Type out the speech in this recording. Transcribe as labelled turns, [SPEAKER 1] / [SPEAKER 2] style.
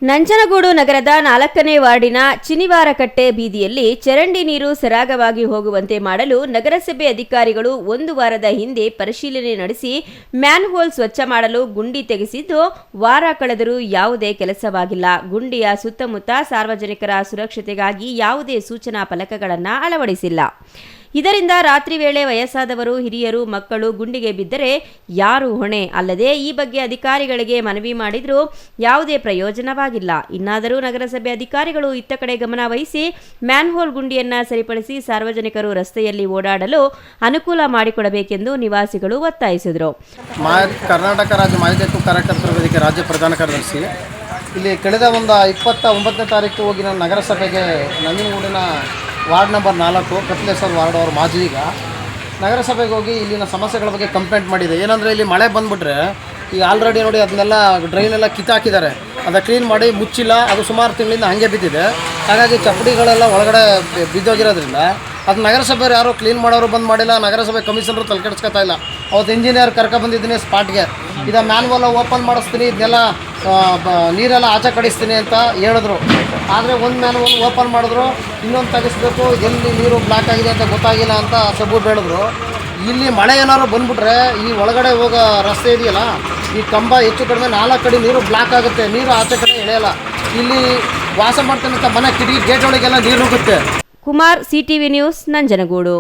[SPEAKER 1] ನಂಜನಗೂಡು ನಗರದ 4ನೇ ವಾರ್ಡಿನ ಚಿನಿವಾರಕಟ್ಟೆ ಬೀದಿಯಲ್ಲಿ ಚರಂಡಿ ನೀರು ಸರಾಗವಾಗಿ ಹೋಗುವಂತೆ ಮಾಡಲು ನಗರಸಭೆ ಅಧಿಕಾರಿಗಳು 1 ವಾರದ ಹಿಂದೆ ಪರಿಶೀಲನೆ ನಡೆಸಿ ಮ್ಯಾನ್ಹೋಲ್ ಸ್ವಚ್ಛ ಮಾಡಲು ಗುಂಡಿ ತೆಗೆಸಿದ್ದು ವಾರ ಕಳೆದರೂ ಯಾವುದೇ ಕೆಲಸವಾಗಿಲ್ಲ. ಗುಂಡಿಯ ಸುತ್ತಮುತ್ತ ಸಾರ್ವಜನಿಕರ ಸುರಕ್ಷತೆಗಾಗಿ ಯಾವುದೇ ಸೂಚನಾ ಫಲಕಗಳನ್ನು ಅಳವಡಿಸಿಲ್ಲ. ಇದರಿಂದ ರಾತ್ರಿ ವೇಳೆ ವಯಸ್ಸಾದವರು, ಹಿರಿಯರು, ಮಕ್ಕಳು ಗುಂಡಿಗೆ ಬಿದ್ದರೆ ಯಾರು ಹೊಣೆ? ಅಲ್ಲದೆ ಈ ಬಗ್ಗೆ ಅಧಿಕಾರಿಗಳಿಗೆ ಮನವಿ ಮಾಡಿದರೂ ಯಾವುದೇ ಪ್ರಯೋಜನವಾಗಿಲ್ಲ. ಇನ್ನಾದರೂ ನಗರಸಭೆ ಅಧಿಕಾರಿಗಳು ಇತ್ತ ಕಡೆ ಗಮನ ವಹಿಸಿ ಮ್ಯಾನ್ಹೋಲ್ ಗುಂಡಿಯನ್ನು ಸರಿಪಡಿಸಿ ಸಾರ್ವಜನಿಕರು ರಸ್ತೆಯಲ್ಲಿ ಓಡಾಡಲು ಅನುಕೂಲ ಮಾಡಿಕೊಡಬೇಕೆಂದು ನಿವಾಸಿಗಳು ಒತ್ತಾಯಿಸಿದರು.
[SPEAKER 2] ಕರ್ನಾಟಕ ರಾಜ್ಯ ಮಾಹಿತಿ ಹಕ್ಕು ಕಾರ್ಯಕರ್ತರ ವೇದಿಕೆ ರಾಜ್ಯ ಪ್ರಧಾನ ಕಾರ್ಯದರ್ಶಿ. ಇಲ್ಲಿ ಕಳೆದ 29ನೇ ತಾರೀಕು ಹೋಗಿ ನಾನು ನಗರಸಭೆಗೆ ನಂಜನಗೂಡಿನ ವಾರ್ಡ್ ನಂಬರ್ 4 ಕತ್ಲೇಶ್ವರ ವಾರ್ಡ್ ಅವ್ರ ಮಾಜೀಗ ನಗರಸಭೆಗೆ ಹೋಗಿ ಇಲ್ಲಿನ ಸಮಸ್ಯೆಗಳ ಬಗ್ಗೆ ಕಂಪ್ಲೇಂಟ್ ಮಾಡಿದೆ. ಏನಂದರೆ ಇಲ್ಲಿ ಮಳೆ ಬಂದುಬಿಟ್ರೆ ಈಗ ಆಲ್ರೆಡಿ ನೋಡಿ ಅದನ್ನೆಲ್ಲ ಡ್ರೈನೆಲ್ಲ ಕಿತ್ತಾಕಿದ್ದಾರೆ, ಅದು ಕ್ಲೀನ್ ಮಾಡಿ ಮುಚ್ಚಿಲ್ಲ. ಅದು ಸುಮಾರು ತಿಂಗಳಿಂದ ಹಾಗೆ ಬಿದ್ದಿದೆ. ಹಾಗಾಗಿ ಚಪ್ಪಡಿಗಳೆಲ್ಲ ಒಳಗಡೆ ಬಿದ್ದೋಗಿರೋದ್ರಿಂದ ಅದು ನಗರಸಭೆಯವ್ರು ಯಾರು ಕ್ಲೀನ್ ಮಾಡೋರು ಬಂದು ಮಾಡಿಲ್ಲ. ನಗರಸಭೆ ಕಮಿಷನರು ತಲೆ ಕೆಡಿಸ್ಕೊತಾ ಇಲ್ಲ. ಅವತ್ತು ಇಂಜಿನಿಯರ್ ಕರ್ಕೊಬಂದಿದ್ದೀನಿ ಸ್ಪಾಟ್ಗೆ, ಇದು ಮ್ಯಾನ್ವಲ್ ಓಪನ್ ಮಾಡಿಸ್ತೀನಿ, ಇದನ್ನೆಲ್ಲ ನೀರೆಲ್ಲ ಆಚೆ ಕಡಿಸ್ತೀನಿ ಅಂತ ಹೇಳಿದ್ರು. ಆದರೆ ಒಂದು ಮ್ಯಾನ್ವಲ್ ಓಪನ್ ಮಾಡಿದ್ರು, ಇನ್ನೊಂದು ತೆಗಿಸ್ಬೇಕು, ಎಲ್ಲಿ ನೀರು ಬ್ಲಾಕ್ ಆಗಿದೆ ಅಂತ ಗೊತ್ತಾಗಿಲ್ಲ ಅಂತ ಸಬೂರು ಹೇಳಿದ್ರು. ಇಲ್ಲಿ ಮಳೆ ಏನಾದ್ರು ಬಂದುಬಿಟ್ರೆ ಈ ಒಳಗಡೆ ಹೋಗೋ ರಸ್ತೆ ಇದೆಯಲ್ಲ, ಈ ಕಂಬ ಹೆಚ್ಚು ಕಡಿಮೆ 4 ಕಡೆ ನೀರು ಬ್ಲಾಕ್ ಆಗುತ್ತೆ, ನೀರು ಆಚೆ ಕಡೆ ಎಳೆಯಲ್ಲ. ಇಲ್ಲಿ ವಾಸ ಮಾಡ್ತಾನಂತ ಮನೆ ಕಿಟಕಿ ಗೇಟ್ ಒಳಗೆಲ್ಲ ನೀರು ಹೋಗುತ್ತೆ.
[SPEAKER 1] Kumar, CTV news, Nanjangud.